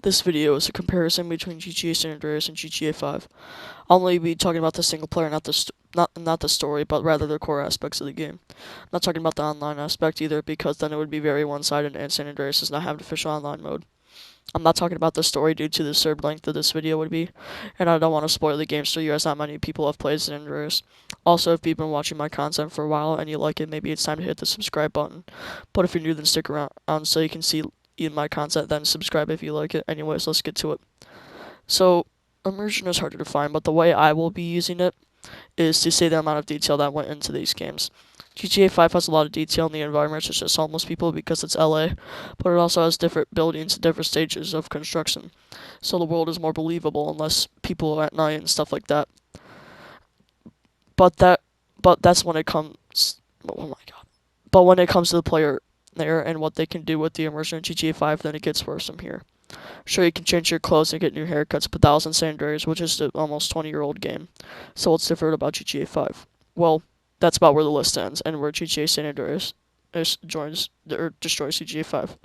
This video is a comparison between GTA San Andreas and GTA 5. I'll only be talking about the single player, not the story, but rather the core aspects of the game. I'm not talking about the online aspect either, because then it would be very one-sided, and San Andreas does not have an official online mode. I'm not talking about the story due to the absurd length of this video would be, and I don't want to spoil the game for you as not many people have played San Andreas. Also, if you've been watching my content for a while and you like it, maybe it's time to hit the subscribe button. But if you're new, then stick around so you can see my content, then subscribe if you like it. Anyways, let's get to it. So, immersion is harder to find, but the way I will be using it is to say the amount of detail that went into these games. GTA 5 has a lot of detail in the environment, such as homeless people because it's LA, but it also has different buildings at different stages of construction. So the world is more believable and less people at night and stuff like that. But that's when it comes. Oh my god. But when it comes to the player there and what they can do with the immersion in GTA 5, then it gets worse from here. Sure, you can change your clothes and get new haircuts, but that was in San Andreas, which is an almost 20-year-old game. So what's different about GTA 5? Well, that's about where the list ends, and where GTA San Andreas joins or destroys GTA 5.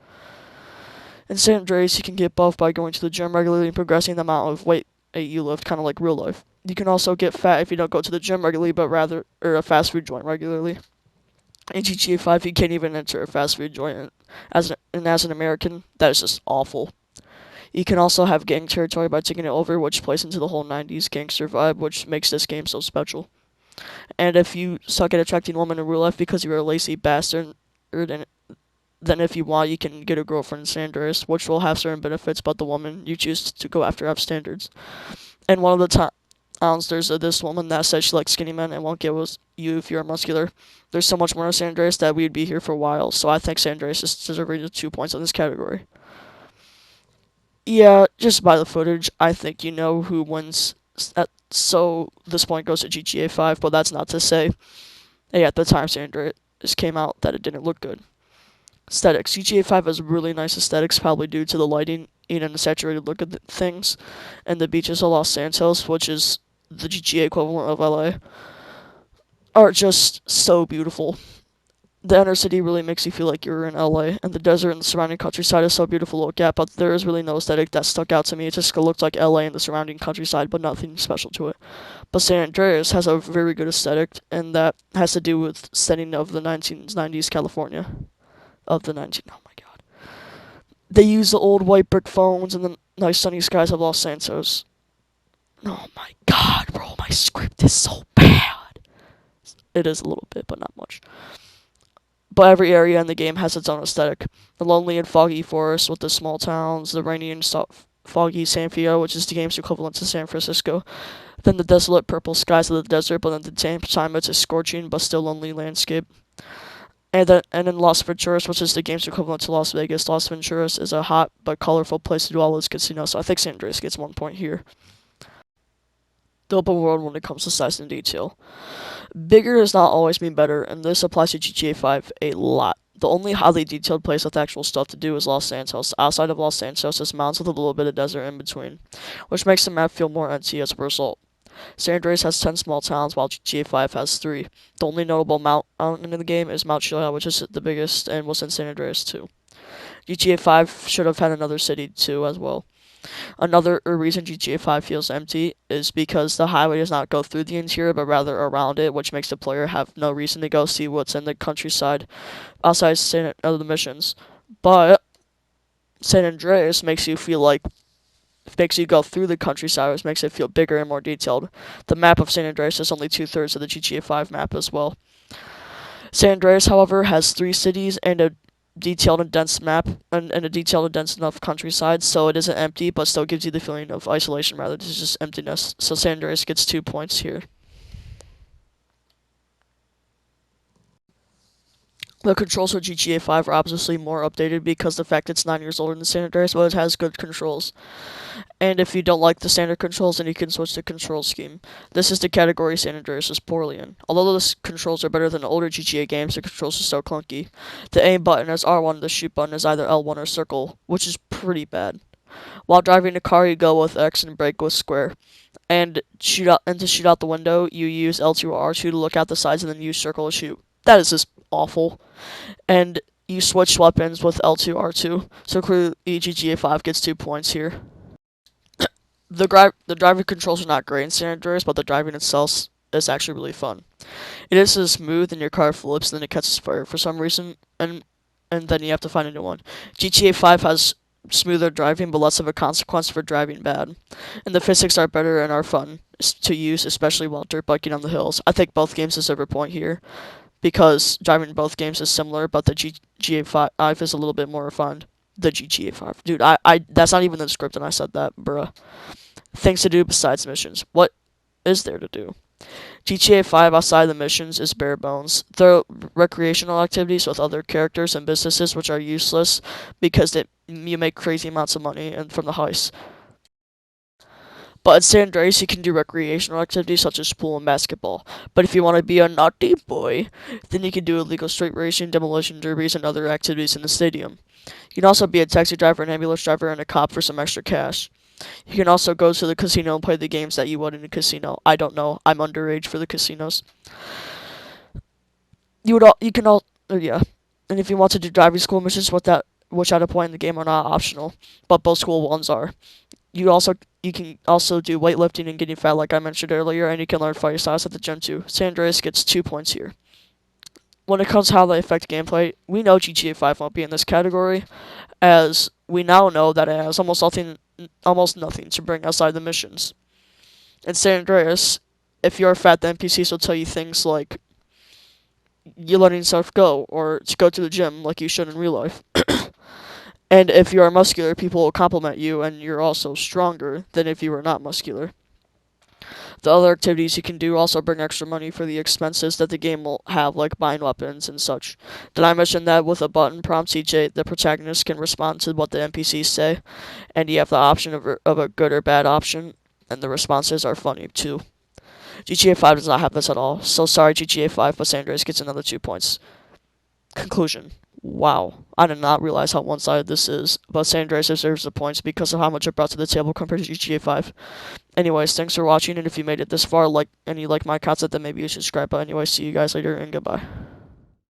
In San Andreas, you can get buff by going to the gym regularly and progressing the amount of weight you lift, kind of like real life. You can also get fat if you don't go to the gym regularly, but rather a fast food joint regularly. In GTA 5, you can't even enter a fast food joint, as an American, that is just awful. You can also have gang territory by taking it over, which plays into the whole 90s gangster vibe, which makes this game so special. And if you suck at attracting women in real life because you're a lazy bastard, then if you want, you can get a girlfriend in San Andreas, which will have certain benefits, but the woman you choose to go after have standards. And one of the towns, there's this woman that says she likes skinny men and won't get with you if you're muscular. There's so much more in San Andreas that we'd be here for a while, so I think San Andreas is deserving of 2 points in this category. Yeah, just by the footage, I think you know who wins. So this point goes to GTA 5, but that's not to say, hey, at the time San Andreas came out, that it didn't look good. Aesthetics. GTA 5 has really nice aesthetics, probably due to the lighting and the saturated look of things, and the beaches of Los Santos, which is the GTA equivalent of LA, are just so beautiful. The inner city really makes you feel like you're in LA, and the desert and the surrounding countryside is so beautiful to look at, but there is really no aesthetic that stuck out to me. It just looked like LA and the surrounding countryside, but nothing special to it. But San Andreas has a very good aesthetic, and that has to do with setting of the 1990s California. Oh my god. They use the old white brick phones and the nice sunny skies of Los Santos. Oh my god, bro, my script is so bad. It is a little bit, but not much. But every area in the game has its own aesthetic. The lonely and foggy forest with the small towns, the rainy and foggy San Fierro, which is the game's equivalent to San Francisco, then the desolate purple skies of the desert, but at the same time it's a scorching but still lonely landscape. And in Las Venturas, which is the game's equivalent to Las Vegas, Las Venturas is a hot but colorful place to do all those casinos, so I think San Andreas gets 1 point here. The open world when it comes to size and detail. Bigger does not always mean better, and this applies to GTA 5 a lot. The only highly detailed place with actual stuff to do is Los Santos. Outside of Los Santos is mountains with a little bit of desert in between, which makes the map feel more empty as a result. San Andreas has 10 small towns, while GTA 5 has 3. The only notable mountain in the game is Mount Chiliad, which is the biggest and was in San Andreas too. GTA 5 should have had another city too as well. Another reason GTA 5 feels empty is because the highway does not go through the interior, but rather around it, which makes the player have no reason to go see what's in the countryside outside of the missions. But San Andreas makes you go through the countryside, which makes it feel bigger and more detailed. The map of San Andreas is only 2/3 of the GTA 5 map as well. San Andreas, however, has 3 cities and a detailed and dense map, and a detailed and dense enough countryside, so it isn't empty, but still gives you the feeling of isolation rather than just emptiness. So San Andreas gets 2 points here. The controls for GTA 5 are obviously more updated because the fact it's 9 years older than San Andreas, but it has good controls. And if you don't like the standard controls, then you can switch to control scheme. This is the category San Andreas is poorly in. Although the controls are better than older GTA games, the controls are still clunky. The aim button is R1, the shoot button is either L1 or circle, which is pretty bad. While driving a car, you go with X and brake with square. And to shoot out the window, you use L2 or R2 to look out the sides and then use circle to shoot. That is just awful. And you switch weapons with L2, R2. So clearly GTA 5 gets 2 points here. The driving controls are not great in San Andreas, but the driving itself is actually really fun. It is so smooth and your car flips and then it catches fire for some reason, and then you have to find a new one. GTA 5 has smoother driving but less of a consequence for driving bad. And the physics are better and are fun to use, especially while dirt biking on the hills. I think both games deserve a point here because driving in both games is similar, but the GTA 5 is a little bit more refined. The GTA 5. Dude, I that's not even the script and I said that, bruh. Things to do besides missions. What is there to do? GTA 5 outside the missions is bare bones. There are recreational activities with other characters and businesses which are useless because you make crazy amounts of money and from the heist. But in San Andreas, you can do recreational activities such as pool and basketball. But if you want to be a naughty boy, then you can do illegal street racing, demolition derbies, and other activities in the stadium. You can also be a taxi driver, an ambulance driver, and a cop for some extra cash. You can also go to the casino and play the games that you would in a casino. I don't know. I'm underage for the casinos. You can all yeah. And if you want to do driving school missions with that which at a point in the game are not optional, but both school ones are. You can also do weightlifting and getting fat like I mentioned earlier, and you can learn fighting styles at the gym too. San Andreas gets 2 points here. When it comes to how they affect gameplay, we know GTA 5 won't be in this category, as we now know that it has almost nothing to bring outside the missions. In San Andreas, if you're fat, the NPCs will tell you things like you're letting yourself go, or to go to the gym like you should in real life. And if you are muscular, people will compliment you, and you're also stronger than if you were not muscular. The other activities you can do also bring extra money for the expenses that the game will have, like buying weapons and such. Did I mention that with a button prompt, the protagonist can respond to what the NPCs say, and you have the option of a good or bad option, and the responses are funny too. GTA 5 does not have this at all, so sorry GTA 5, but San Andreas gets another 2 points. Conclusion. Wow, I did not realize how one-sided this is, but San Andreas deserves the points because of how much it brought to the table compared to GTA 5. Anyways, thanks for watching, and if you made it this far, and you like my content, then maybe you should subscribe. But anyways, see you guys later, and goodbye.